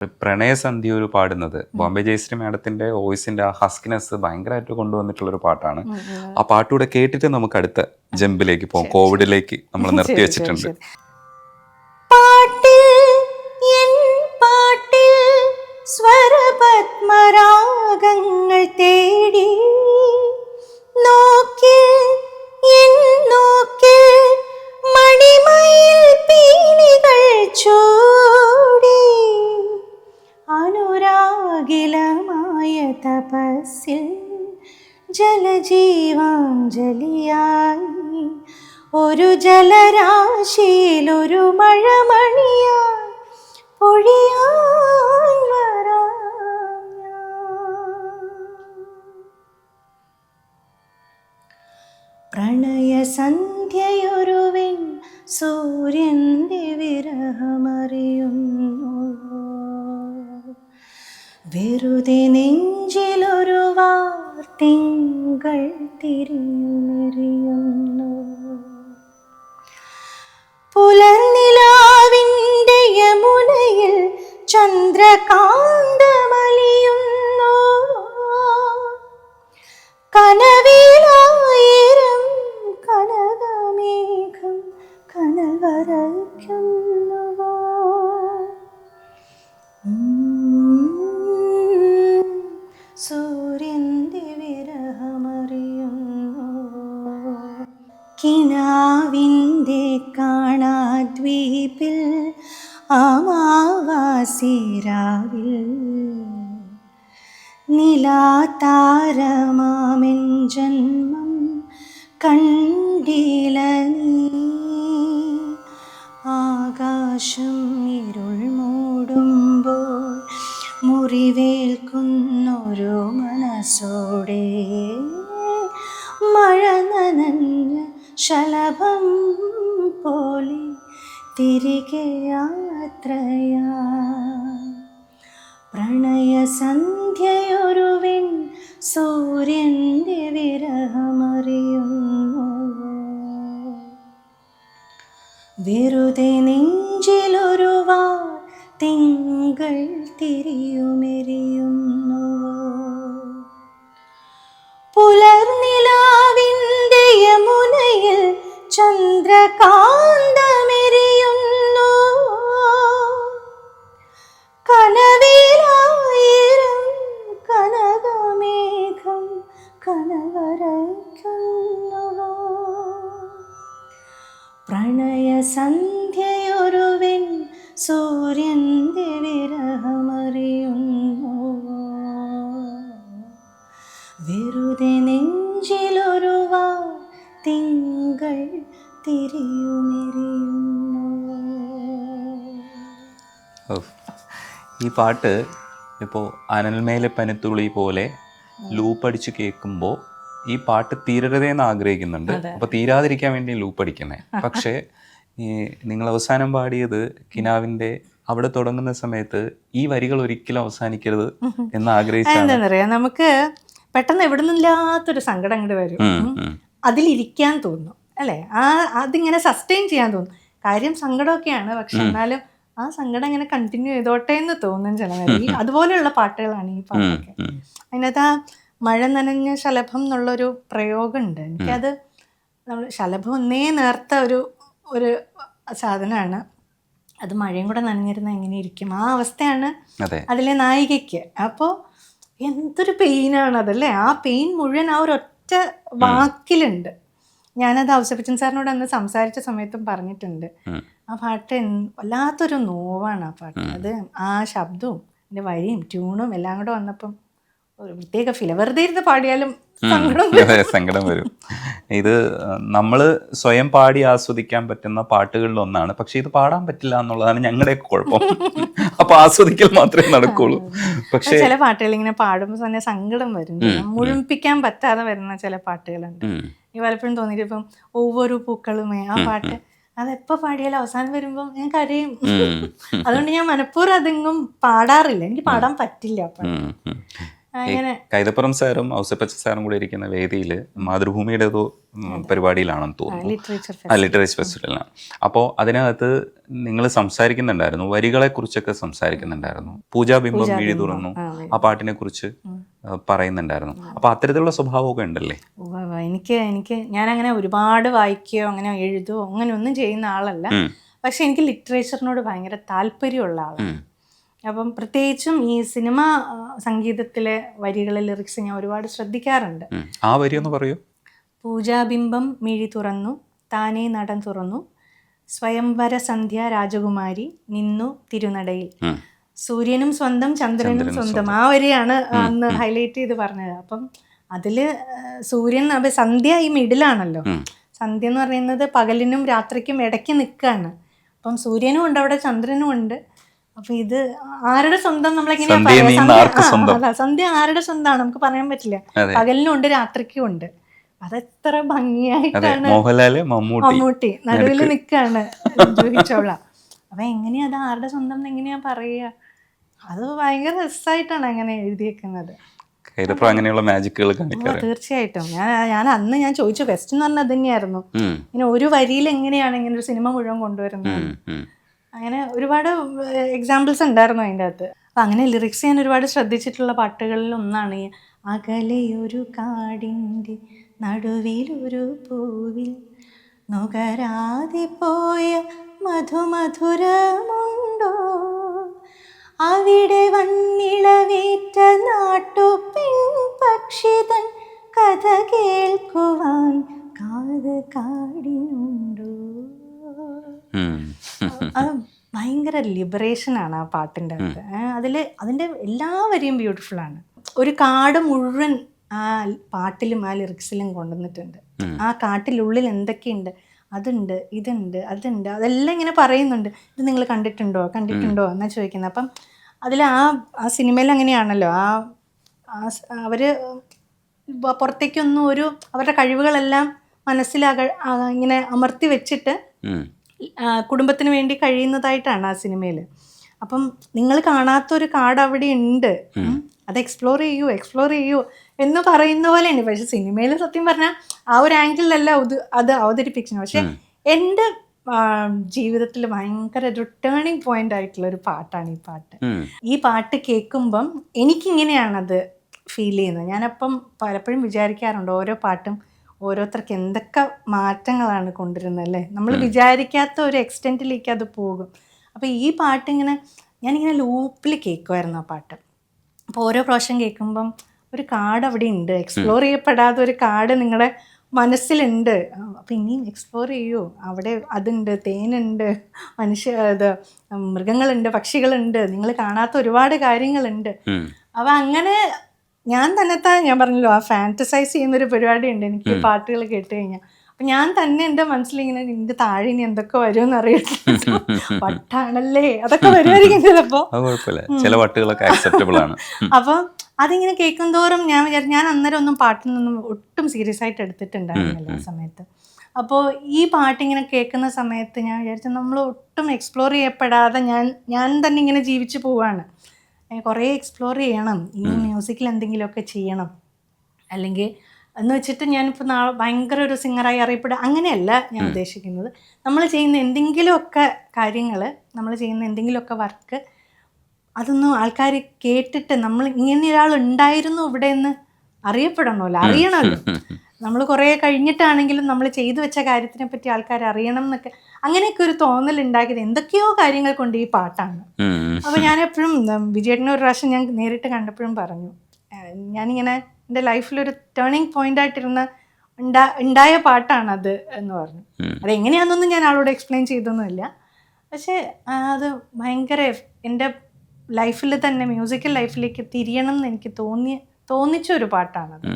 പ്രണയസന്ധ്യ ഒരു പാടുന്നത് ബോംബെ ജയശ്രീ മാഡത്തിന്റെ വോയിസിന്റെ ആ ഹസ്കിനെസ് ഭയങ്കരമായിട്ട് കൊണ്ടുവന്നിട്ടുള്ള ഒരു പാട്ടാണ്. ആ പാട്ടുകൂടെ കേട്ടിട്ട് നമുക്ക് അടുത്ത ജമ്പിലേക്ക് പോകാം. കോവിഡിലേക്ക് നമ്മൾ നിർത്തി വെച്ചിട്ടുണ്ട്. സ്വരപത്മരാഗങ്ങൾ തേടി നോക്കി മണിമയിൽ പീലികൾ ചൂടി അനുരാഗിലമായ തപസ്സിൽ ജലജീവാഞ്ജലിയായി ഒരു ജലരാശിയിൽ ഒരു മഴമണിയായി പൊഴിയാൻ വരാം ഞാൻ. പ്രണയസന്ധ്യയൊരുവിൻ സൂര്യന്റെ വിരഹമറിയുന്നു, വെറുതെ നെഞ്ചിലൊരു വാർത്തിങ്കൾ തിരിയുമെറിയുന്നു. പുലർനിലാവിന്റെ യമുനയിൽ ചന്ദ്രകാന്തമലിയുന്നു, കനവിലായിരം കനകമേഘം കനൽ വരയ്ക്കുന്നുവോ. സൂര്യന്റെ വിരഹമറിയുന്നു, കിനാവിൻ്റെ കാണാദ്വീപിൽ അമാവാസിരാവിൽ നിലാതാരമാമെൻ ജന്മം കണ്ടില നീ. ആകാശം ഇരുൾ മൂടുമ്പോൾ മുറിവേൽക്കുന്നൊരു മനസ്സോടെ മഴ നനഞ്ഞ ശലഭം പോലെ തിരികെ യാത്രയാ. പ്രണയസന്ധ്യയൊരുവിൻ സൂര്യന്റെ വിരഹമറിയുന്നു, വെറുതെ നെഞ്ചിലൊരു തിങ്കൾ തിരിയുമെറിയുന്നു. പുലർനിലാവിന്റെ യമുനയിൽ ചന്ദ്രകാന്തമെറിയുന്നു, കനവിലായിരം കനകമേഘം കനവരയ്ക്കുന്നുവോ. പ്രണയസന്ധ്യയൊരുവിൻ സൂര്യന്റെ വിരഹമറിയുന്നു, വെറുതെ നെഞ്ചിലൊരു തിങ്കൾ തിരിയുമെറിയുന്നു. ഈ പാട്ട് ഇപ്പോൾ അനൽമേലെ പനിത്തുള്ളി പോലെ ലൂപ്പടിച്ച് കേൾക്കുമ്പോൾ ഈ പാട്ട് തീരരുതേന്ന് ആഗ്രഹിക്കുന്നുണ്ട്. അപ്പോൾ തീരാതിരിക്കാൻ വേണ്ടി ലൂപ്പടിക്കുന്നത്. പക്ഷേ നിങ്ങൾ അവസാനം പാടിയത് കിനാവിൻ്റെ അവിടെ തുടങ്ങുന്ന സമയത്ത് ഈ വരികൾ ഒരിക്കലും അവസാനിക്കരുത് എന്ന് ആഗ്രഹിച്ചാണ്. എന്താണെന്നറിയാം, നമുക്ക് പെട്ടെന്ന് എവിടെ നിന്നില്ലാത്തൊരു സങ്കടം അങ്ങോട്ട് വരും, അതിലിരിക്കാൻ തോന്നും അല്ലേ, അതിങ്ങനെ സസ്റ്റെയിൻ ചെയ്യാൻ തോന്നും. കാര്യം സങ്കടമൊക്കെയാണ്, പക്ഷെ എന്നാലും ആ സങ്കടം ഇങ്ങനെ കണ്ടിന്യൂ ചെയ്തോട്ടെ എന്ന് തോന്നും ചില നേരം. അതുപോലെയുള്ള പാട്ടുകളാണ് ഈ പാട്ടൊക്കെ. അതിനകത്ത് ആ മഴ നനഞ്ഞ ശലഭം എന്നുള്ളൊരു പ്രയോഗമുണ്ട്. എനിക്കത് നമ്മൾ ശലഭം ഒന്നേ നേർത്ത ഒരു സാധനമാണ്. അത് മഴയും കൂടെ നനഞ്ഞിരുന്ന എങ്ങനെ ഇരിക്കും, ആ അവസ്ഥയാണ് അതിലെ നായികയ്ക്ക്. അപ്പോൾ എന്തൊരു പെയിനാണ് അതല്ലേ, ആ പെയിൻ മുഴുവൻ ആ ഒരൊറ്റ വാക്കിലുണ്ട്. ഞാനത് ഔസേപ്പച്ചൻ സാറിനോട് അന്ന് സംസാരിച്ച സമയത്തും പറഞ്ഞിട്ടുണ്ട്. ആ പാട്ട് വല്ലാത്തൊരു നോവാണ് ആ പാട്ട്. അത് ആ ശബ്ദവും എൻ്റെ വരിയും ട്യൂണും എല്ലാം കൂടെ വന്നപ്പം ഒരു പ്രത്യേക ഫീൽ. വെറുതെ ഇരുന്ന് പാടിയാലും സങ്കടം വരും. ഇത് നമ്മൾ സ്വയം പാടി ആസ്വദിക്കാൻ പറ്റുന്ന പാട്ടുകളിലൊന്നാണ്. പക്ഷെ ഇത് പാടാൻ പറ്റില്ല എന്നുള്ളതാണ് ഞങ്ങളുടെയൊക്കെ കുഴപ്പം. അപ്പൊ ആസ്വദിക്കൽ മാത്രമേ നടക്കുള്ളൂ. പക്ഷെ ചില പാട്ടുകൾ ഇങ്ങനെ പാടുമ്പോൾ തന്നെ സങ്കടം വരും, മുഴുമിപ്പിക്കാൻ പറ്റാതെ വരുന്ന ചില പാട്ടുകളുണ്ട്. ഈ പലപ്പോഴും തോന്നിയിട്ട് ഇപ്പം ഒവ്വൊരു പൂക്കളുമേ ആ പാട്ട് അതെപ്പോൾ പാടിയാലും അവസാനം വരുമ്പോൾ ഞാൻ കരയും. അതുകൊണ്ട് ഞാൻ മനഃപൂർവ്വം അതെങ്ങും പാടാറില്ല, എനിക്ക് പാടാൻ പറ്റില്ല ആ പാട്ട്. അങ്ങനെ കൈതപ്പുറം സാറും ഔസപ്പച്ച സാറും കൂടി ഇരിക്കുന്ന വേദിയിൽ മാതൃഭൂമിയുടെ ഏതോ പരിപാടിയിലാണെന്ന് തോന്നുന്നു, ലിറ്ററേച്ചർ ലിറ്ററേച്ചർ ഫെസ്റ്റിവലിലാണ്. അപ്പോൾ അതിനകത്ത് നിങ്ങൾ സംസാരിക്കുന്നുണ്ടായിരുന്നു, വരികളെ കുറിച്ചൊക്കെ സംസാരിക്കുന്നുണ്ടായിരുന്നു. പൂജാബിംബം മിഴി തുറന്നു ആ പാട്ടിനെ കുറിച്ച് പറയുന്നുണ്ടായിരുന്നു. അപ്പൊ അത്തരത്തിലുള്ള സ്വഭാവമൊക്കെ ഉണ്ടല്ലേ? എനിക്ക് ഞാനങ്ങനെ ഒരുപാട് വായിക്കുകയോ അങ്ങനെ എഴുതുകയോ അങ്ങനെ ഒന്നും ചെയ്യുന്ന ആളല്ല. പക്ഷെ എനിക്ക് ലിറ്ററേച്ചറിനോട് ഭയങ്കര താല്പര്യമുള്ള ആളാണ്. അപ്പം പ്രത്യേകിച്ചും ഈ സിനിമ സംഗീതത്തിലെ വരികളെ ലിറിക്സ് ഞാൻ ഒരുപാട് ശ്രദ്ധിക്കാറുണ്ട്. ആ വരി ഒന്ന് പറയൂ. പൂജാബിംബം മിഴി തുറന്നു താനേ നടൻ തുറന്നു സ്വയംവര സന്ധ്യ രാജകുമാരി നിന്നു തിരുനടയിൽ സൂര്യനും സ്വന്തം ചന്ദ്രനും സ്വന്തം. ആ വരിയാണ് അന്ന് ഹൈലൈറ്റ് ചെയ്ത് പറഞ്ഞത്. അപ്പം അതില് സൂര്യൻ സന്ധ്യ ഈ മിഡിലാണല്ലോ. സന്ധ്യ എന്ന് പറയുന്നത് പകലിനും രാത്രിക്കും ഇടയ്ക്ക് നിൽക്കുകയാണ്. അപ്പം സൂര്യനും ഉണ്ട് അവിടെ, ചന്ദ്രനും ഉണ്ട്. അപ്പൊ ഇത് ആരുടെ സ്വന്തം നമ്മളെങ്ങനെയാ പറയാ? സന്ധ്യ ആരുടെ സ്വന്തമാണ് നമുക്ക് പറയാൻ പറ്റില്ല. പകലിനും ഉണ്ട് രാത്രിക്കും ഉണ്ട്. അതെത്ര ഭംഗിയായിട്ടാണ് മമ്മൂട്ടി നടുവിൽ നിൽക്കാണ് ജൂഹി ചൗള. അപ്പൊ എങ്ങനെയാ അത് ആരുടെ സ്വന്തം എങ്ങനെയാ പറയുക? അത് ഭയങ്കര രസമായിട്ടാണ് അങ്ങനെ എഴുതിയേക്കുന്നത്. അങ്ങനെയുള്ള മാജിക്കുകൾ തീർച്ചയായിട്ടും. ഞാൻ അന്ന് ഞാൻ ചോദിച്ച ക്വസ്റ്റ്യൻ എന്ന് പറഞ്ഞാൽ അത് തന്നെയായിരുന്നു. ഇങ്ങനെ ഒരു വരിയിൽ എങ്ങനെയാണ് ഇങ്ങനെ ഒരു സിനിമ മുഴുവൻ കൊണ്ടുവരുന്നത്. അങ്ങനെ ഒരുപാട് എക്സാമ്പിൾസ് ഉണ്ടായിരുന്നു അതിൻ്റെ അകത്ത്. അപ്പം അങ്ങനെ ലിറിക്സ് ഞാൻ ഒരുപാട് ശ്രദ്ധിച്ചിട്ടുള്ള പാട്ടുകളിൽ ഒന്നാണ് ഈ അകലെയൊരു കാടിൻ്റെ നടുവിലൊരു പൂവിൽ നുകരാതെ പോയ മധുമധുരമുണ്ടോ അവിടെ വന്നിളവേറ്റ നാട്ടുപെൺ പക്ഷിതൻ കഥ കേൾക്കുവാൻ കാത് കാടിനുണ്ടോ. അത് ഭയങ്കര ലിബറേഷനാണ് ആ പാട്ടിൻ്റെ അകത്ത്. അതിൻ്റെ എല്ലാ വരിയും ബ്യൂട്ടിഫുള്ളാണ്. ഒരു കാട് മുഴുവൻ ആ പാട്ടിലും ആ ലിറിക്സിലും കൊണ്ടുവന്നിട്ടുണ്ട്. ആ കാട്ടിനുള്ളിൽ എന്തൊക്കെയുണ്ട്, അതുണ്ട്, ഇതുണ്ട്, അതുണ്ട്, അതെല്ലാം ഇങ്ങനെ പറയുന്നുണ്ട്. ഇത് നിങ്ങൾ കണ്ടിട്ടുണ്ടോ എന്നാ ചോദിക്കുന്നത്. അപ്പം അതിൽ ആ സിനിമയിൽ അങ്ങനെയാണല്ലോ. അവർ പുറത്തേക്കൊന്നും അവരുടെ കഴിവുകളെല്ലാം മനസ്സിൽ ഇങ്ങനെ അമർത്തി വെച്ചിട്ട് കുടുംബത്തിന് വേണ്ടി കഴിയുന്നതായിട്ടാണ് ആ സിനിമയിൽ. അപ്പം നിങ്ങൾ കാണാത്തൊരു കാട് അവിടെ ഉണ്ട്, അത് എക്സ്പ്ലോർ ചെയ്യൂ എന്ന് പറയുന്ന പോലെയാണ്. പക്ഷെ സിനിമയിൽ സത്യം പറഞ്ഞാൽ ആ ഒരു ആംഗിളിലല്ല അത് അവതരിപ്പിക്കുന്നത്. പക്ഷെ എൻ്റെ ജീവിതത്തിൽ ഭയങ്കര ഒരു ടേണിംഗ് പോയിന്റ് ആയിട്ടുള്ള ഒരു പാട്ടാണ് ഈ പാട്ട്. ഈ പാട്ട് കേൾക്കുമ്പം എനിക്കിങ്ങനെയാണത് ഫീൽ ചെയ്യുന്നത്. ഞാനപ്പം പലപ്പോഴും വിചാരിക്കാറുണ്ട് ഓരോ പാട്ടും ഓരോരുത്തർക്ക് എന്തൊക്കെ മാറ്റങ്ങളാണ് കൊണ്ടുവരുന്നത് അല്ലേ. നമ്മൾ വിചാരിക്കാത്ത ഒരു എക്സ്റ്റെൻറ്റിലേക്ക് അത് പോകും. അപ്പോൾ ഈ പാട്ടിങ്ങനെ ഞാനിങ്ങനെ ലൂപ്പിൽ കേൾക്കുമായിരുന്നു ആ പാട്ട്. അപ്പോൾ ഓരോ പ്രാവശ്യം കേൾക്കുമ്പം ഒരു കാട് അവിടെ ഉണ്ട്, എക്സ്പ്ലോർ ചെയ്യപ്പെടാത്ത ഒരു കാട് നിങ്ങളുടെ മനസ്സിലുണ്ട്. അപ്പം ഇനിയും എക്സ്പ്ലോർ ചെയ്യൂ, അവിടെ അതുണ്ട്, തേനുണ്ട്, മൃഗങ്ങളുണ്ട്, പക്ഷികളുണ്ട്, നിങ്ങൾ കാണാത്ത ഒരുപാട് കാര്യങ്ങളുണ്ട്. അപ്പം അങ്ങനെ ഞാൻ പറഞ്ഞല്ലോ ആ ഫാൻറ്റസൈസ് ചെയ്യുന്നൊരു പരിപാടി ഉണ്ട് എനിക്ക് പാട്ടുകൾ കേട്ട് കഴിഞ്ഞാൽ. അപ്പം ഞാൻ തന്നെ എൻ്റെ മനസ്സിലിങ്ങനെ ഇതിൻ്റെ താഴെ ഇനി എന്തൊക്കെ വരുമെന്ന് അറിയില്ല. വട്ടാണല്ലേ, അതൊക്കെ വരുമായിരിക്കും ചിലപ്പോൾ. ചില പാട്ടുകളൊക്കെ അക്സെപ്റ്റബിൾ ആണ്. അപ്പം അതിങ്ങനെ കേൾക്കും തോറും ഞാൻ വിചാരിച്ചു, ഞാൻ അന്നേരം ഒന്നും പാട്ടിനൊന്നും ഒട്ടും സീരിയസ് ആയിട്ട് എടുത്തിട്ടുണ്ടായിരുന്നില്ല ആ സമയത്ത്. അപ്പോൾ ഈ പാട്ടിങ്ങനെ കേൾക്കുന്ന സമയത്ത് ഞാൻ വിചാരിച്ചു നമ്മൾ ഒട്ടും എക്സ്പ്ലോർ ചെയ്യപ്പെടാതെ ഞാൻ തന്നെ ഇങ്ങനെ ജീവിച്ചു പോവാണ്. കുറേ എക്സ്പ്ലോർ ചെയ്യണം, ഇനി മ്യൂസിക്കിൽ എന്തെങ്കിലുമൊക്കെ ചെയ്യണം, അല്ലെങ്കിൽ എന്ന് വെച്ചിട്ട് ഞാനിപ്പോൾ നാളെ ഭയങ്കര ഒരു സിംഗറായി അറിയപ്പെടുക അങ്ങനെയല്ല ഞാൻ ഉദ്ദേശിക്കുന്നത്. നമ്മൾ ചെയ്യുന്ന എന്തെങ്കിലുമൊക്കെ കാര്യങ്ങൾ, നമ്മൾ ചെയ്യുന്ന എന്തെങ്കിലുമൊക്കെ വർക്ക്, അതൊന്നും ആൾക്കാർ കേട്ടിട്ട് നമ്മൾ ഇങ്ങനെ ഒരാൾ ഉണ്ടായിരുന്നു ഇവിടെ എന്ന് അറിയപ്പെടണമല്ലോ, അറിയണമല്ലോ. നമ്മൾ കുറേ കഴിഞ്ഞിട്ടാണെങ്കിലും നമ്മൾ ചെയ്തു വെച്ച കാര്യത്തിനെ പറ്റി ആൾക്കാർ അറിയണം എന്നൊക്കെ അങ്ങനെയൊക്കെ ഒരു തോന്നലുണ്ടാക്കിയത് എന്തൊക്കെയോ കാര്യങ്ങൾ കൊണ്ട് ഈ പാട്ടാണ്. അപ്പോൾ ഞാനെപ്പോഴും വിജയേട്ടനെ ഒരു പ്രാവശ്യം ഞാൻ നേരിട്ട് കണ്ടപ്പോഴും പറഞ്ഞു, ഞാനിങ്ങനെ എൻ്റെ ലൈഫിലൊരു ടേണിംഗ് പോയിന്റ് ആയിട്ടിരുന്ന ഉണ്ടായ പാട്ടാണത് എന്ന് പറഞ്ഞു. അതെങ്ങനെയാണെന്നൊന്നും ഞാൻ ആളോട് എക്സ്പ്ലെയിൻ ചെയ്തൊന്നുമില്ല. പക്ഷേ അത് ഭയങ്കര എൻ്റെ ലൈഫിൽ തന്നെ മ്യൂസിക്കൽ ലൈഫിലേക്ക് തിരിയണം എന്ന് എനിക്ക് തോന്നിച്ച ഒരു പാട്ടാണത്.